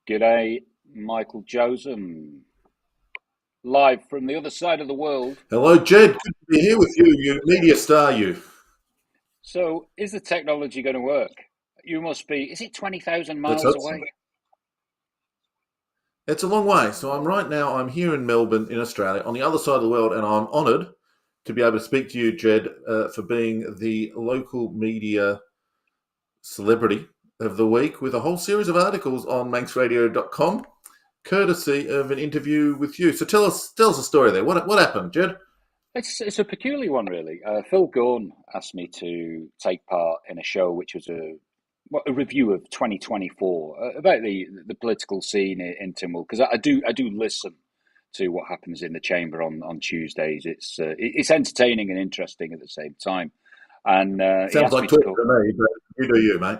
G'day, Michael Josem, live from the other side of the world. Hello, Jed. Good to be here with you. You media star, you. So, is the technology going to work? You must be, is it 20,000 Let's miles hope so. away? It's a long way. So I'm here in Melbourne, in Australia, on the other side of the world, and I'm honoured to be able to speak to you, Jed, for being the local media celebrity of the week with a whole series of articles on manxradio.com, courtesy of an interview with you. So tell us a story there. What happened, Jed? It's a peculiar one, really. Phil Gorn asked me to take part in a show which was a review of 2024 about the political scene in Tynwald, because I do listen to what happens in the chamber on Tuesdays. It's entertaining and interesting at the same time. And he Sounds asked me like to talking co to me, but you do you, mate.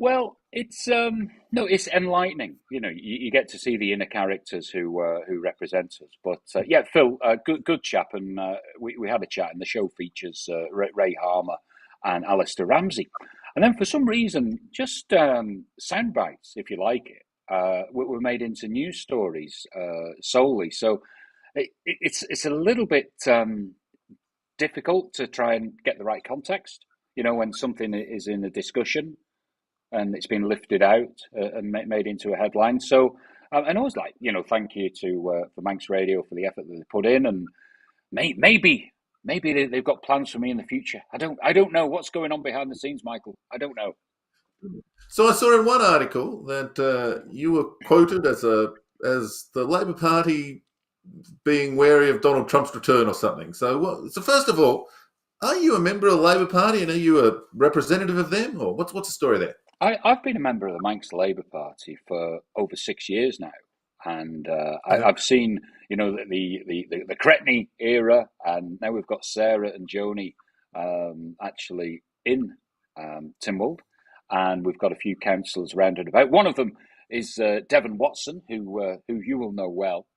Well, it's no, it's enlightening. You get to see the inner characters who represent us. But yeah, Phil, good chap, and we had a chat, and the show features Ray Harmer and Alistair Ramsey, and then for some reason, just sound bites, if you like it, were made into news stories solely. So it's a little bit difficult to try and get the right context. When something is in a discussion and it's been lifted out and made into a headline. So, and I was like, thank you to for Manx Radio for the effort that they put in, and maybe they've got plans for me in the future. I don't know what's going on behind the scenes, Michael. I don't know. So I saw in one article that you were quoted as the Labor Party being wary of Donald Trump's return or something. So first of all, are you a member of the Labor Party and are you a representative of them, or what's the story there? I've been a member of the Manx Labour Party for over 6 years now, and Yeah. I've seen the Cretney era, and now we've got Sarah and Joni actually in Tynwald, and we've got a few councillors around and about. One of them is Devon Watson, who you will know well,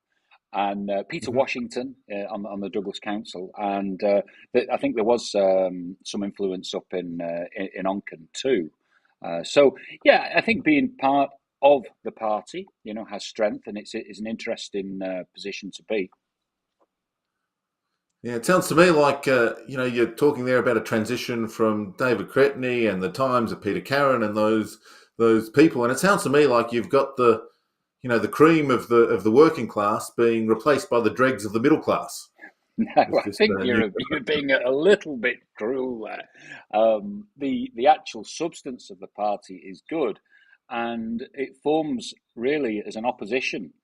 and Peter Mhm. Washington on the Douglas Council, and I think there was some influence up in Onken too. So yeah, I think being part of the party, has strength, and it's an interesting position to be. Yeah, it sounds to me like you're talking there about a transition from David Cretney and the times of Peter Carron and those people, and it sounds to me like you've got the cream of the working class being replaced by the dregs of the middle class Now, with I this think new. you're being a little bit cruel there. The actual substance of the party is good, and it forms really as an opposition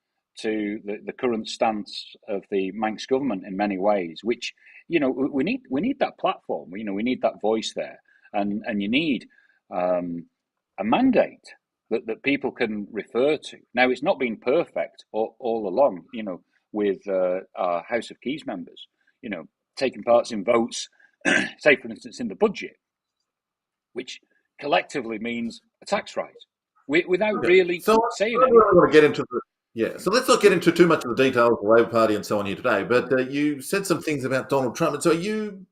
to the current stance of the Manx government in many ways. Which we need that platform. We need that voice there, and you need a mandate that people can refer to. Now, it's not been perfect all along. With our House of Keys members, you know, taking parts in votes, say, for instance, in the budget, which collectively means a tax rise, without Okay, really so I saying don't really anything. want to get into the yeah. So let's not get into too much of the details of the Labor Party and so on here today. But you said some things about Donald Trump, and so you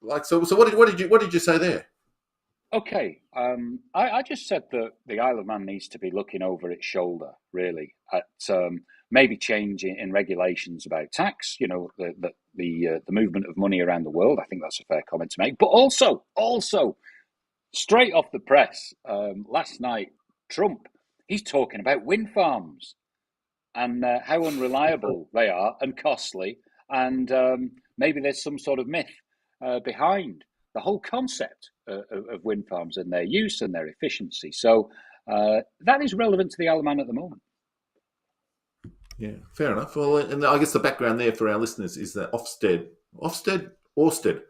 like so. What did you say there? Okay, I just said that the Isle of Man needs to be looking over its shoulder, really, at maybe change in regulations about tax. The movement of money around the world. I think that's a fair comment to make. But also, straight off the press last night, Trump, he's talking about wind farms and how unreliable they are and costly, and maybe there's some sort of myth behind the whole concept of wind farms and their use and their efficiency. So that is relevant to the Isle of Man at the moment. Yeah, fair enough. Well, and I guess the background there for our listeners is that Orsted is in Orsted.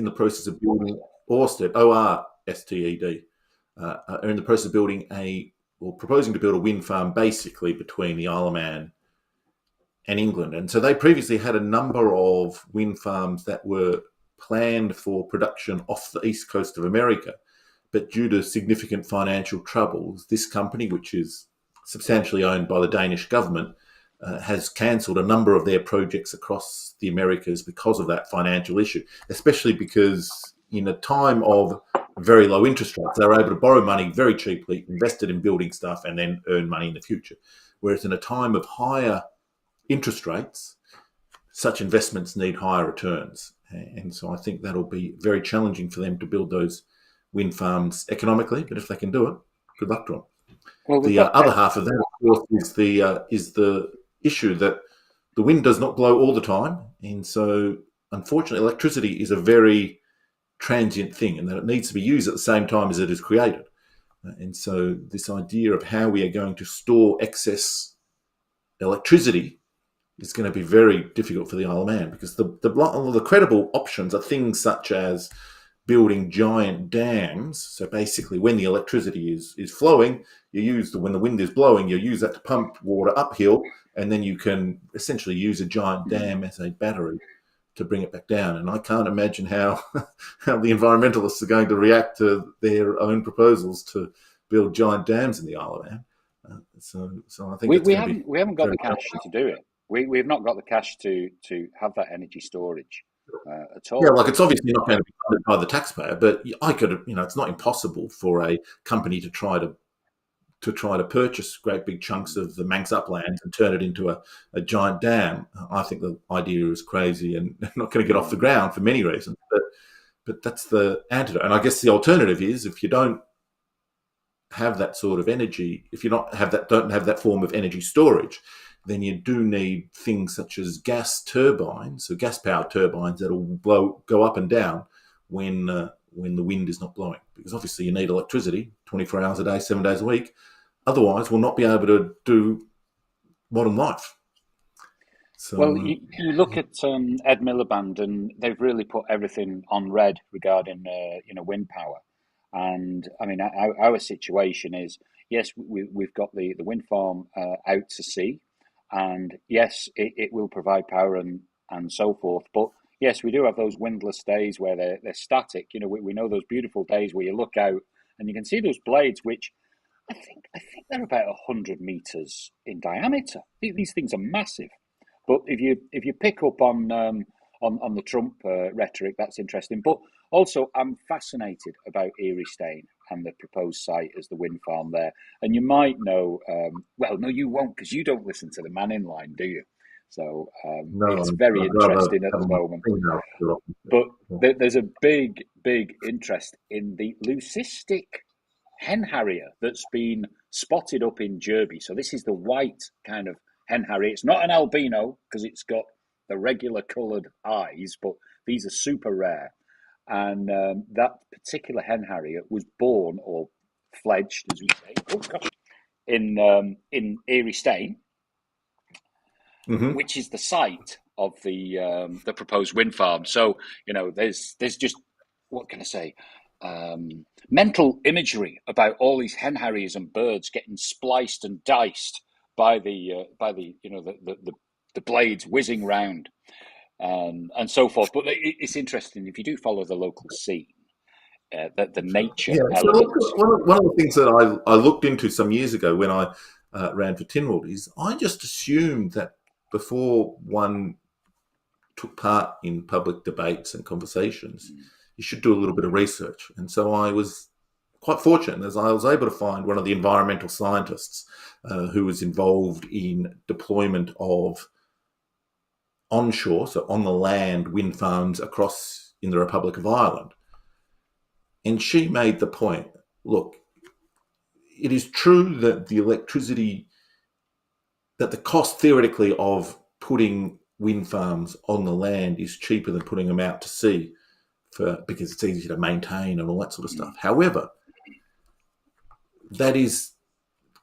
the process of building Orsted, Orsted, are in the process of building or proposing to build a wind farm basically between the Isle of Man and England. And so they previously had a number of wind farms that were planned for production off the east coast of America. But due to significant financial troubles, this company, which is substantially owned by the Danish government, has cancelled a number of their projects across the Americas because of that financial issue, especially because in a time of very low interest rates. They were able to borrow money very cheaply, invest it in building stuff, and then earn money in the future. Whereas in a time of higher interest rates, such investments need higher returns. And so I think that'll be very challenging for them to build those wind farms economically. But if they can do it, good luck to them. Well, we've The got other half of that, of course, is the issue that the wind does not blow all the time, and so unfortunately, electricity is a very transient thing, and that it needs to be used at the same time as it is created. And so, this idea of how we are going to store excess electricity is going to be very difficult for the Isle of Man, because the credible options are things such as building giant dams. So basically, when the electricity is flowing, when the wind is blowing, you use that to pump water uphill, and then you can essentially use a giant dam as a battery to bring it back down. And I can't imagine how the environmentalists are going to react to their own proposals to build giant dams in the Isle of Man. So I think we haven't got the cash to do it. We've not got the cash to have that energy storage at all. Yeah, like it's obviously not going to be funded by the taxpayer, but I could, it's not impossible for a company to try to purchase great big chunks of the Manx uplands and turn it into a giant dam. I think the idea is crazy and not going to get off the ground for many reasons. But that's the antidote. And I guess the alternative is, if you don't have that sort of energy, if you don't have that form of energy storage, then you do need things such as gas turbines, so gas-powered turbines that'll go up and down when the wind is not blowing. Because obviously you need electricity 24 hours a day, 7 days a week. Otherwise, we'll not be able to do modern life. So, well, you look at Ed Miliband, and they've really put everything on red regarding wind power. And I mean, our situation is, yes, we've got the wind farm out to sea, and yes, it will provide power and so forth. But yes, we do have those windless days where they're static. We know those beautiful days where you look out and you can see those blades, which I think they're about 100 meters in diameter. These things are massive. But if you pick up on the Trump rhetoric, that's interesting. But also, I'm fascinated about Eriestane and the proposed site as the wind farm there. And you might know, well, no, you won't, because you don't listen to the man in line, do you? So no, it's very interesting at the moment. But there's a big interest in the leucistic hen harrier that's been spotted up in Derby. So this is the white kind of hen harrier. It's not an albino because it's got the regular coloured eyes, but these are super rare. And that particular hen harrier was born, or fledged, as we say, in Eriestane, which is the site of the proposed wind farm. So there's just, what can I say? Mental imagery about all these hen harriers and birds getting spliced and diced by the blades whizzing round, and so forth. But it's interesting if you do follow the local scene, the nature elements. One of the things that I looked into some years ago when I ran for Tynwald is I just assumed that before one took part in public debates and conversations, you should do a little bit of research. And so I was quite fortunate as I was able to find one of the environmental scientists who was involved in deployment of onshore, so on the land, wind farms across in the Republic of Ireland. And she made the point, look, it is true that that the cost theoretically of putting wind farms on the land is cheaper than putting them out to sea, because it's easier to maintain and all that sort of stuff. However, that is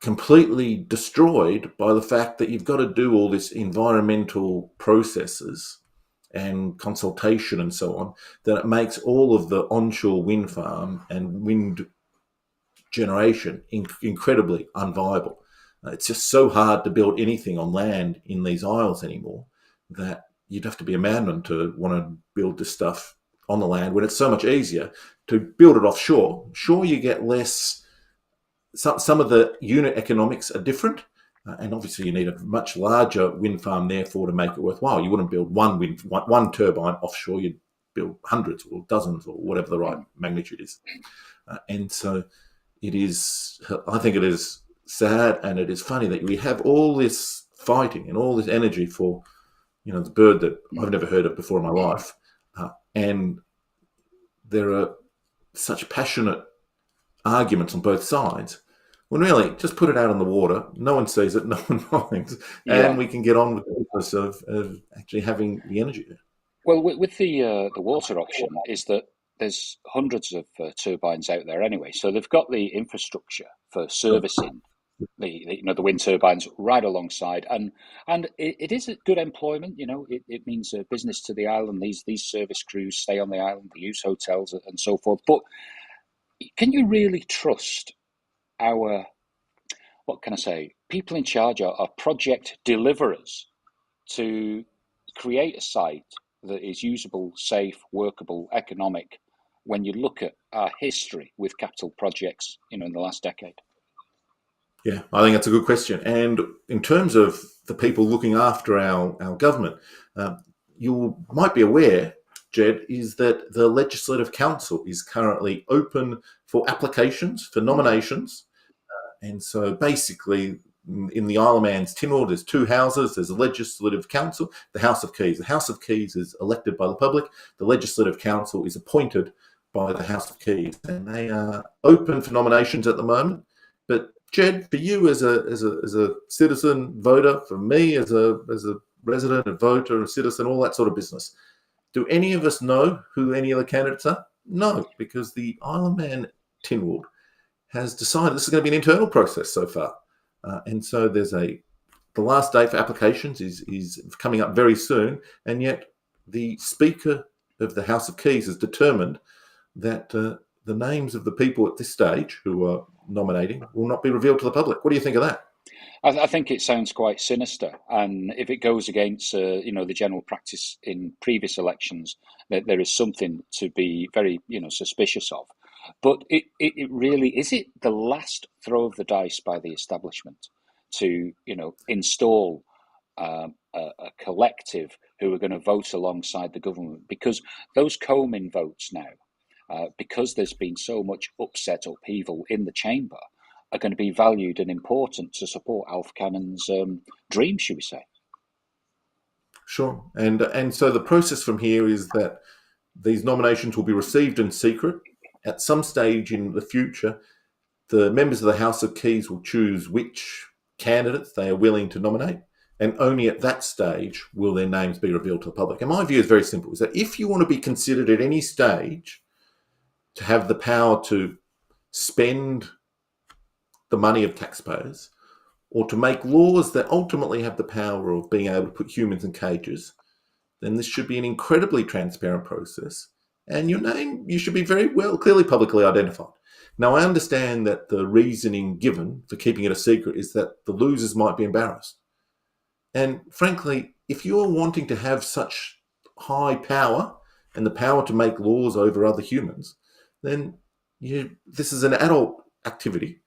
completely destroyed by the fact that you've got to do all this environmental processes and consultation and so on, that it makes all of the onshore wind farm and wind generation incredibly unviable. It's just so hard to build anything on land in these isles anymore that you'd have to be a madman to want to build this stuff on the land when it's so much easier to build it offshore. Sure, you get less. Some of the unit economics are different, and obviously you need a much larger wind farm, therefore, to make it worthwhile. You wouldn't build one turbine offshore. You'd build hundreds or dozens or whatever the right Mm. magnitude is. And so it is, I think it is sad, and it is funny that we have all this fighting and all this energy for, the bird that I've never heard of before in my life. And there are such passionate arguments on both sides, when really, just put it out on the water, no one sees it, no one minds, and Yeah. we can get on with the business of actually having the energy there. Well, with the water option is that there's hundreds of turbines out there anyway, so they've got the infrastructure for servicing the wind turbines right alongside, and it is a good employment. It means business to the island. These service crews stay on the island, they use hotels and so forth. But can you really trust our, what can I say, people in charge, our project deliverers, to create a site that is usable, safe, workable, economic, when you look at our history with capital projects, in the last decade? Yeah, I think that's a good question. And in terms of the people looking after our government, you might be aware, Jed, is that the Legislative Council is currently open for applications, for nominations. And so basically, in the Isle of Man's Tynwald, there's two houses. There's a Legislative Council, the House of Keys. The House of Keys is elected by the public. The Legislative Council is appointed by the House of Keys. And they are open for nominations at the moment. But Jed, for you as a citizen voter, for me as a resident, a voter, a citizen, all that sort of business, do any of us know who any of the candidates are? No, because the Isle of Man Tynwald has decided this is going to be an internal process so far. And so the last date for applications is coming up very soon, and yet the Speaker of the House of Keys has determined that the names of the people at this stage who are nominating will not be revealed to the public. What do you think of that? I think it sounds quite sinister, and if it goes against the general practice in previous elections, that there is something to be very suspicious of. But it really is, it the last throw of the dice by the establishment to install a collective who are going to vote alongside the government, because those Comyn votes now, because there's been so much upset upheaval in the chamber, are going to be valued and important to support Alf Cannon's dream, should we say? Sure. And so the process from here is that these nominations will be received in secret. At some stage in the future, the members of the House of Keys will choose which candidates they are willing to nominate, and only at that stage will their names be revealed to the public. And my view is very simple, is that if you want to be considered at any stage to have the power to spend the money of taxpayers, or to make laws that ultimately have the power of being able to put humans in cages, then this should be an incredibly transparent process. And your name, you should be very well, clearly publicly identified. Now, I understand that the reasoning given for keeping it a secret is that the losers might be embarrassed. And frankly, if you're wanting to have such high power and the power to make laws over other humans, then this is an adult activity.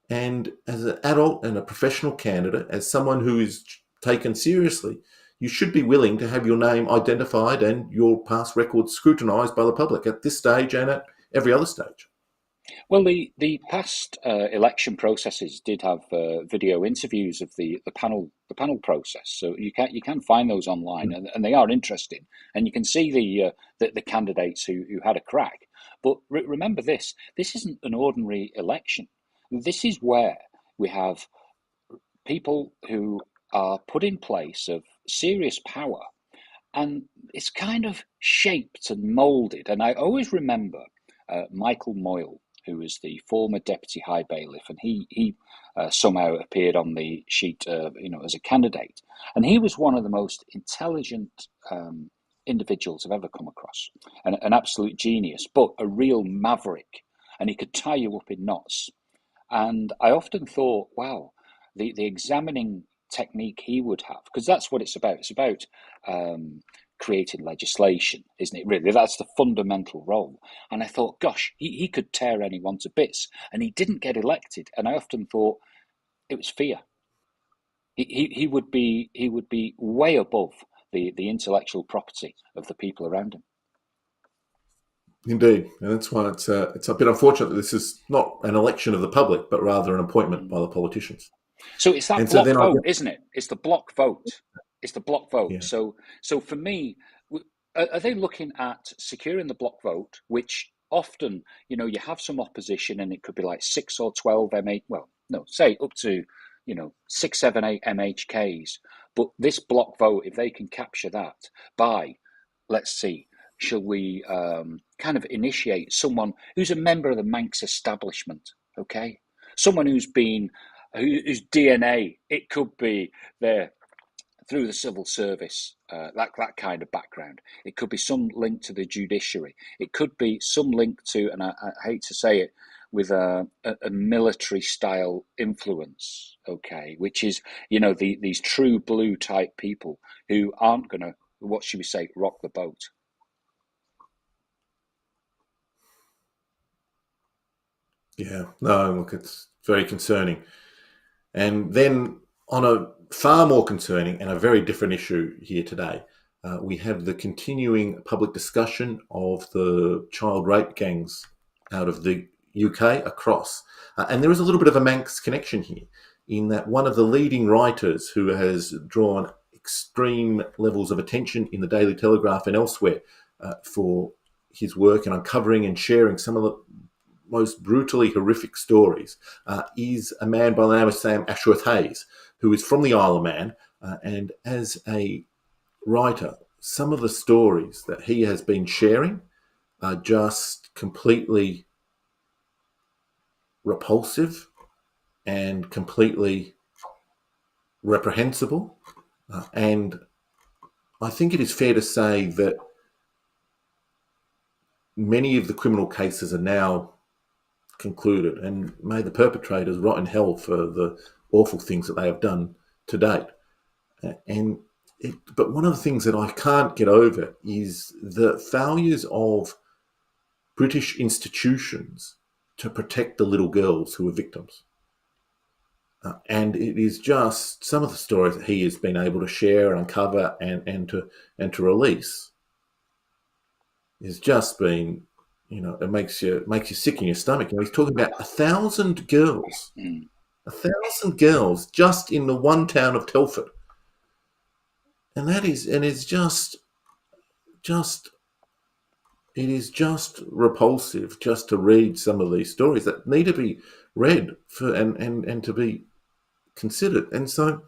And as an adult and a professional candidate, as someone who is taken seriously, you should be willing to have your name identified and your past records scrutinised by the public at this stage and at every other stage. Well, the past election processes did have video interviews of the panel process, so you can find those online, and they are interesting, and you can see the candidates who had a crack. But remember this: this isn't an ordinary election. This is where we have people who are put in place of serious power, and it's kind of shaped and moulded. And I always remember Michael Moyle, who was the former deputy high bailiff, and he somehow appeared on the sheet, as a candidate, and he was one of the most intelligent individuals I've ever come across, an absolute genius, but a real maverick, and he could tie you up in knots. And I often thought, wow, the examining technique he would have, because that's what it's about. It's about creating legislation, isn't it? Really, that's the fundamental role. And I thought, gosh, he could tear anyone to bits, and he didn't get elected. And I often thought it was fear. He would be way above the intellectual property of the people around him. Indeed, and that's why it's a bit unfortunate that this is not an election of the public, but rather an appointment by the politicians. So it's that And so block then I vote, get, isn't it? It's the block vote. It's the block vote. yeah, So for me, are they looking at securing the block vote, which often, you have some opposition, and it could be like 6 or 12 MH. Well, no, say up to, 6, 7, 8 MHKs. But this block vote, if they can capture that by, let's see, shall we kind of initiate someone who's a member of the Manx establishment, okay? Someone whose DNA, it could be there through the civil service, that kind of background. It could be some link to the judiciary. It could be some link to, and I hate to say it, with a military style influence, okay, which is, these true blue type people who aren't going to, what should we say, rock the boat. yeah, no, look, it's very concerning. And then on a far more concerning and a very different issue here today, we have the continuing public discussion of the child rape gangs out of the UK across. And there is a little bit of a Manx connection here in that one of the leading writers who has drawn extreme levels of attention in the Daily Telegraph and elsewhere for his work and uncovering and sharing some of the most brutally horrific stories is a man by the name of Sam Ashworth-Hayes, who is from the Isle of Man. And as a writer, some of the stories that he has been sharing are just completely repulsive and completely reprehensible. And I think it is fair to say that many of the criminal cases are now concluded, and may the perpetrators rot in hell for the awful things that they have done to date. But one of the things that I can't get over is the failures of British institutions to protect the little girls who are victims. And it is just some of the stories that he has been able to share and uncover and to release has just been, it makes you sick in your stomach. He's talking about 1,000 girls, Mm. 1,000 girls just in the one town of Telford, and it's just it is just repulsive just to read some of these stories that need to be read for and to be considered. And so,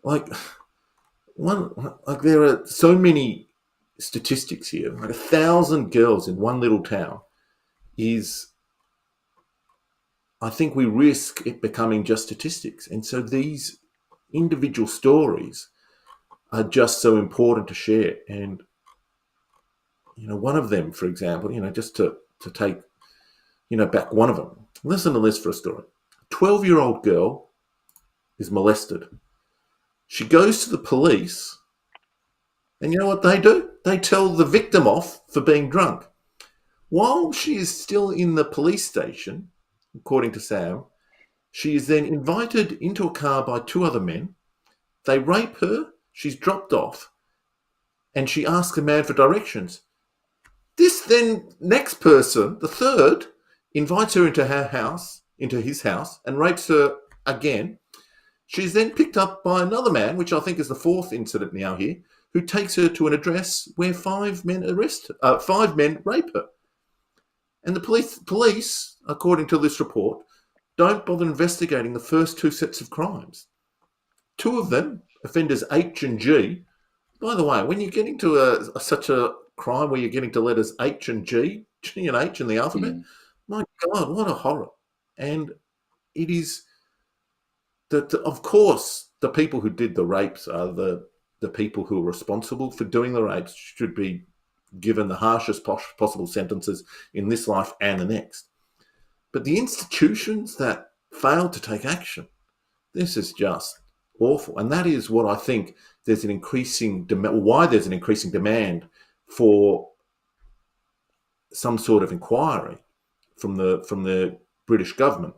like there are so many statistics here. Like 1,000 girls in one little town is, I think we risk it becoming just statistics. And so these individual stories are just so important to share. And, one of them, for example, just to take, back one of them. Listen to this for a story. A 12-year-old girl is molested. She goes to the police, and you know what they do? They tell the victim off for being drunk. While she is still in the police station, according to Sam, she is then invited into a car by two other men. They rape her, she's dropped off, and she asks a man for directions. This then next person, the third, invites her into his house, and rapes her again. She's then picked up by another man, which I think is the fourth incident now here, who takes her to an address where five men rape her. And the police, according to this report, don't bother investigating the first two sets of crimes. Two of them, offenders H and G. By the way, when you're getting to such a crime where you're getting to letters H and G and H in the alphabet, my God, what a horror. And it is that, of course, the people who did the rapes are the people who are responsible for doing the rapes should be given the harshest possible sentences in this life and the next. But the institutions that failed to take action, this is just awful. And that is what I think there's an increasing why there's an increasing demand for some sort of inquiry from the British government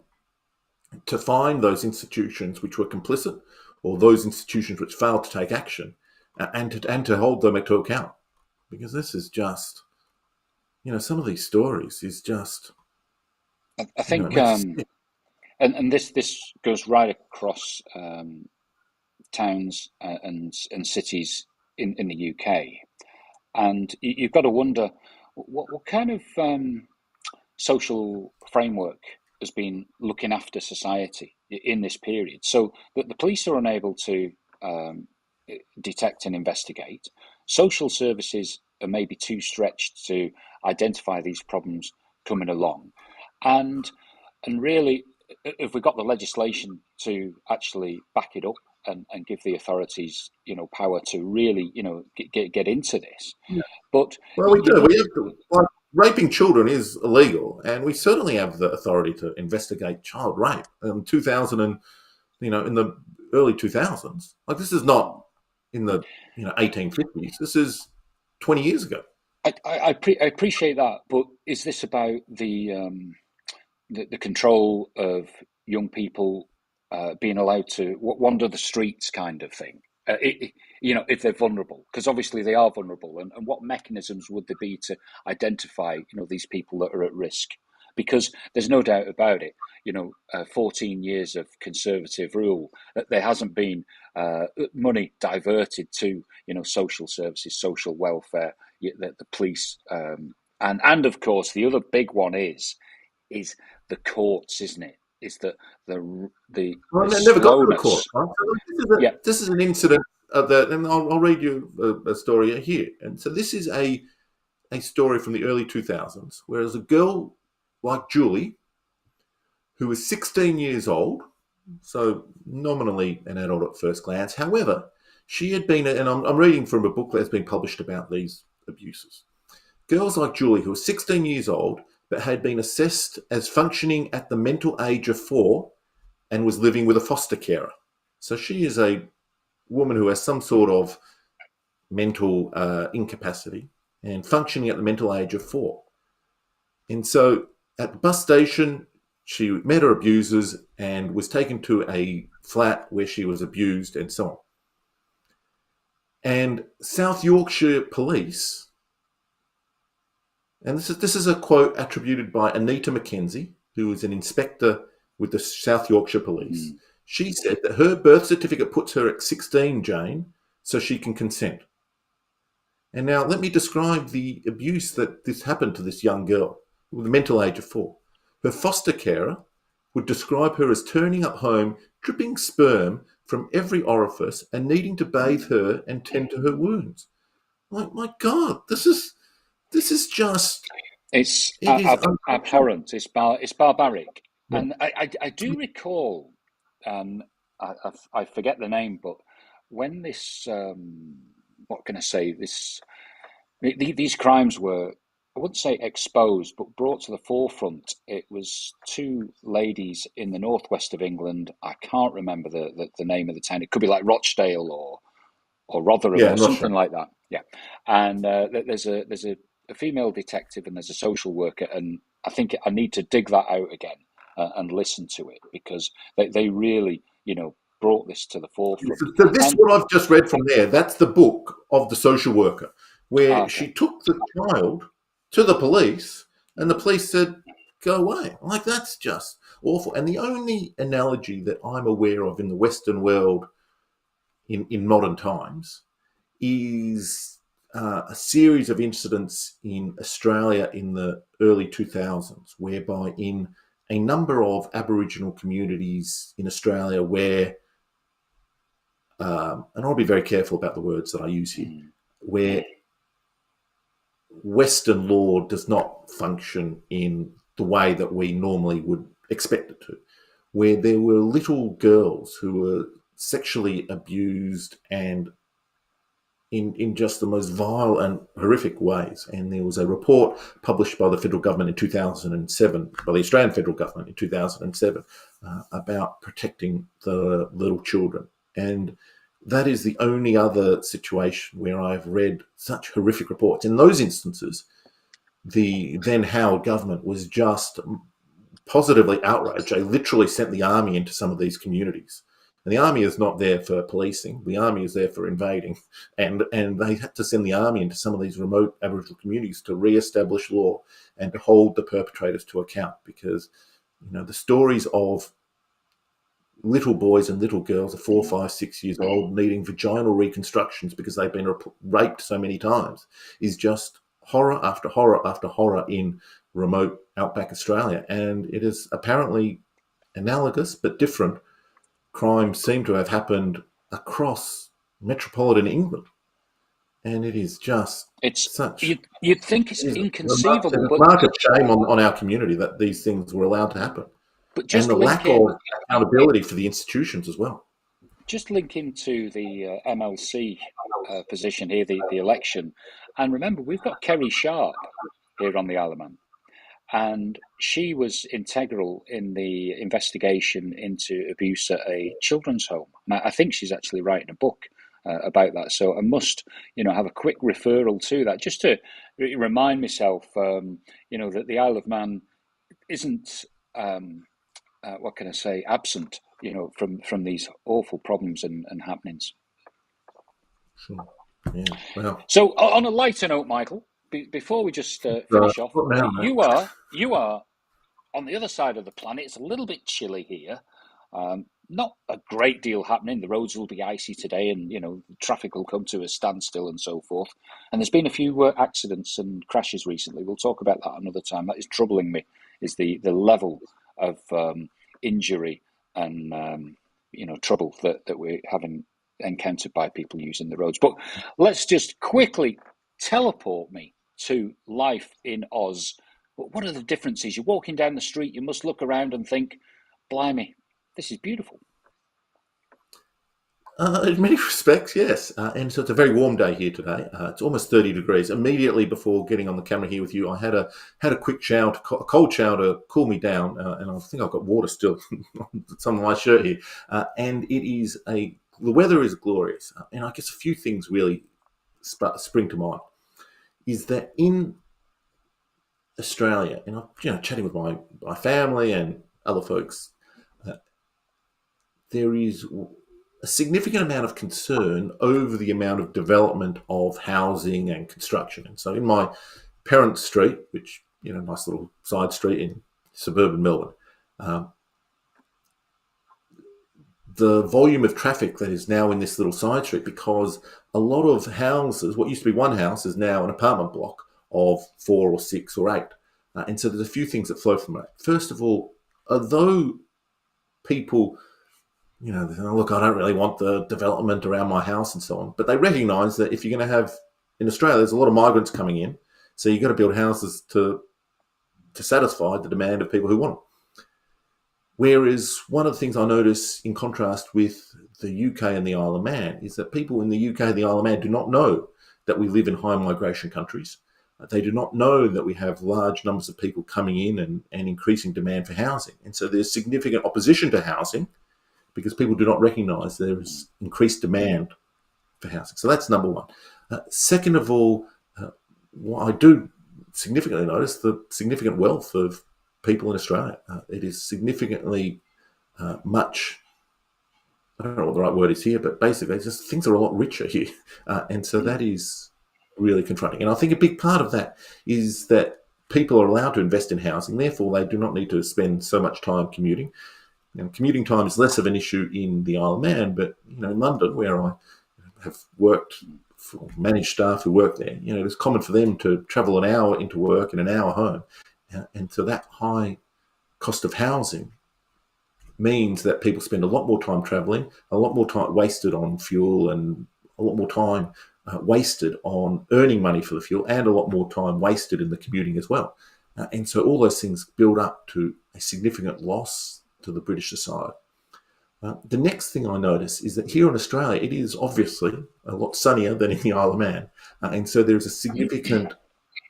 to find those institutions which were complicit or those institutions which failed to take action and to hold them to account. Because this is just some of these stories is just, I it think, makes you sick. and this goes right across towns and cities in the UK, and you've got to wonder what kind of social framework has been looking after society in this period, so that the police are unable to um, detect and investigate. Social services are maybe too stretched to identify these problems coming along, and really, if we got the legislation to actually back it up and give the authorities, power to really, get into this. But Well, we you do. look, We have to, like, raping children is illegal, and we certainly have the authority to investigate child rape. 2000 and in the early 2000s, like, this is not in the 1850s. This is 20 years ago. I appreciate that, but is this about the control of young people being allowed to wander the streets, kind of thing? If they're vulnerable, because obviously they are vulnerable, and what mechanisms would there be to identify, these people that are at risk? Because there's no doubt about it. 14 years of conservative rule, that there hasn't been money diverted to, social services, social welfare, the police, and of course the other big one is the courts, isn't it? Is that the Well, they never got to the court. slowness? Right? So Yeah. this is an incident that, and I'll read you a story here. And so this is a story from the early 2000s, whereas a girl like Julie, who was 16 years old, so nominally an adult at first glance. However, she had been, and I'm reading from a book that's been published about these abuses. Girls like Julie, who was 16 years old, but had been assessed as functioning at the mental age of 4 and was living with a foster carer. So she is a woman who has some sort of mental incapacity and functioning at the mental age of 4. And so at the bus station, she met her abusers and was taken to a flat where she was abused and so on. And South Yorkshire Police, and this is a quote attributed by Anita Mackenzie, who is an inspector with the South Yorkshire Police. Mm. She said that her birth certificate puts her at 16, Jane, so she can consent. And now let me describe the abuse that this happened to this young girl with a mental age of 4. Her foster carer would describe her as turning up home, dripping sperm from every orifice and needing to bathe her and tend to her wounds. Like, my God, this is just, It's it is unconscionable. abhorrent. It's barbaric, Yeah. and I do recall. I forget the name, but when this, what can I say? These crimes were, I wouldn't say exposed, but brought to the forefront. It was two ladies in the northwest of England. I can't remember the name of the town. It could be like Rochdale or Rotherham Yeah, or I'm not something sure. like that. Yeah, and there's a female detective and there's a social worker, and I think I need to dig that out again and listen to it, because they really, brought this to the forefront. So this, And what I've just read from there, that's the book of the social worker, where okay, she took the child to the police and the police said, go away. Like, that's just awful. And the only analogy that I'm aware of in the Western world in modern times is a series of incidents in Australia in the early 2000s, whereby in a number of Aboriginal communities in Australia where and I'll be very careful about the words that I use here, mm, where Western law does not function in the way that we normally would expect it to, where there were little girls who were sexually abused and in just the most vile and horrific ways. And there was a report published by the federal government in 2007, by the Australian federal government in 2007, about protecting the little children. And that is the only other situation where I've read such horrific reports. In those instances, the then Howard government was just positively outraged. They literally sent the army into some of these communities And the army is not there for policing. The army is there for invading. And they had to send the army into some of these remote Aboriginal communities to re-establish law and to hold the perpetrators to account, because the stories of little boys and little girls are 4, 5, 6 years old needing vaginal reconstructions because they've been raped so many times is just horror after horror after horror in remote outback Australia. And it is apparently analogous but different crimes seem to have happened across metropolitan England. And it is just It's such you'd think it's it is inconceivable, a but mark of shame on our community that these things were allowed to happen. And just the lack link of in accountability for the institutions as well. just link into the MLC position here, the election, and remember we've got Kerry Sharp here on the Isle of Man, and she was integral in the investigation into abuse at a children's home. And I think she's actually writing a book about that. So I must, have a quick referral to that, just to remind myself, that the Isle of Man isn't, what can I say, absent, from these awful problems and happenings. Sure. Yeah. Well. So on a lighter note, Michael, before we just finish off, Now, you are on the other side of the planet. It's a little bit chilly here. Not a great deal happening. The roads will be icy today, and traffic will come to a standstill and so forth. And there's been a few accidents and crashes recently. We'll talk about that another time. That is troubling me. Is the level of injury and trouble that we're having encountered by people using the roads. But let's just quickly teleport me to life in Oz. What are the differences? You're walking down the street, you must look around and think, blimey, this is beautiful. In many respects, yes. And so it's a very warm day here today. It's almost 30 degrees. Immediately before getting on the camera here with you, I had a quick shower, a cold shower to cool me down. And I think I've got water still on some of my shirt here. And the weather is glorious. And I guess a few things really spring to mind. Is that in Australia, and I'm chatting with my family and other folks, there is a significant amount of concern over the amount of development of housing and construction. And so in my parents' street, which, nice little side street in suburban Melbourne, the volume of traffic that is now in this little side street, because a lot of houses, what used to be one house is now an apartment block of 4 or 6 or 8. And so there's a few things that flow from that. First of all, although people look, I don't really want the development around my house and so on. But they recognise that if you're going to have, in Australia, there's a lot of migrants coming in. So you've got to build houses to satisfy the demand of people who want them. Whereas one of the things I notice in contrast with the UK and the Isle of Man is that people in the UK and the Isle of Man do not know that we live in high migration countries. They do not know that we have large numbers of people coming in and increasing demand for housing. And so there's significant opposition to housing, because people do not recognise there is increased demand for housing. So that's number one. Second of all, I do significantly notice the significant wealth of people in Australia. It is significantly much, I don't know what the right word is here, but basically just things are a lot richer here. And so that is really confronting. And I think a big part of that is that people are allowed to invest in housing. Therefore, they do not need to spend so much time commuting. Commuting time is less of an issue in the Isle of Man, but in London, where I have worked for managed staff who work there, it's common for them to travel an hour into work and an hour home. And so that high cost of housing means that people spend a lot more time travelling, a lot more time wasted on fuel, and a lot more time wasted on earning money for the fuel, and a lot more time wasted in the commuting as well. And so all those things build up to a significant loss to the British society. The next thing I notice is that here in Australia, it is obviously a lot sunnier than in the Isle of Man. And so there's a significant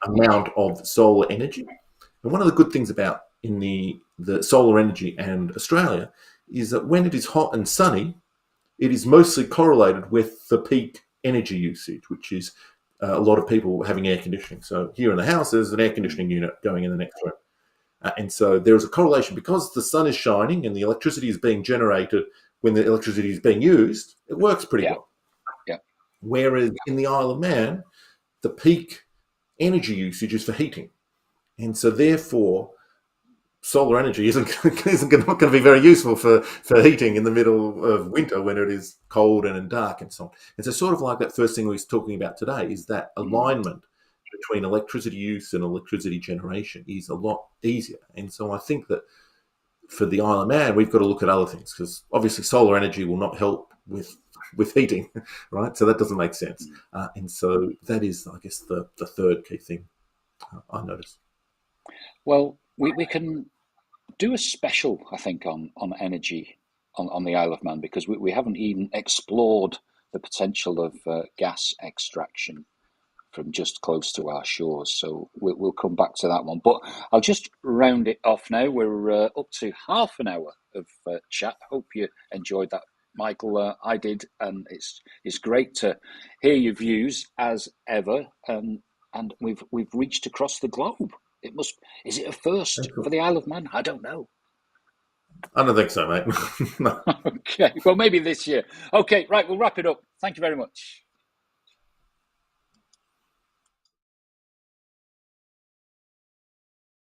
amount of solar energy. And one of the good things about in the solar energy and Australia is that when it is hot and sunny, it is mostly correlated with the peak energy usage, which is a lot of people having air conditioning. So here in the house, there's an air conditioning unit going in the next room. And so there is a correlation because the sun is shining and the electricity is being generated when the electricity is being used, it works pretty Yeah. well. Yeah. Whereas in the Isle of Man, the peak energy usage is for heating. And so therefore, solar energy isn't not going to be very useful for heating in the middle of winter when it is cold and dark and so on. And so sort of like that first thing we were talking about today is that alignment between electricity use and electricity generation is a lot easier. And so I think that for the Isle of Man, we've got to look at other things because obviously solar energy will not help with heating, right? So that doesn't make sense. And so that is, I guess, the third key thing I noticed. Well, we can do a special, I think, on energy on the Isle of Man because we haven't even explored the potential of gas extraction from just close to our shores. So we'll come back to that one. But I'll just round it off now. We're up to half an hour of chat. Hope you enjoyed that, Michael. I did, and it's great to hear your views as ever. And we've reached across the globe. Is it a first for the Isle of Man? I don't know. I don't think so, mate. No. Okay, well maybe this year. Okay, right. We'll wrap it up. Thank you very much.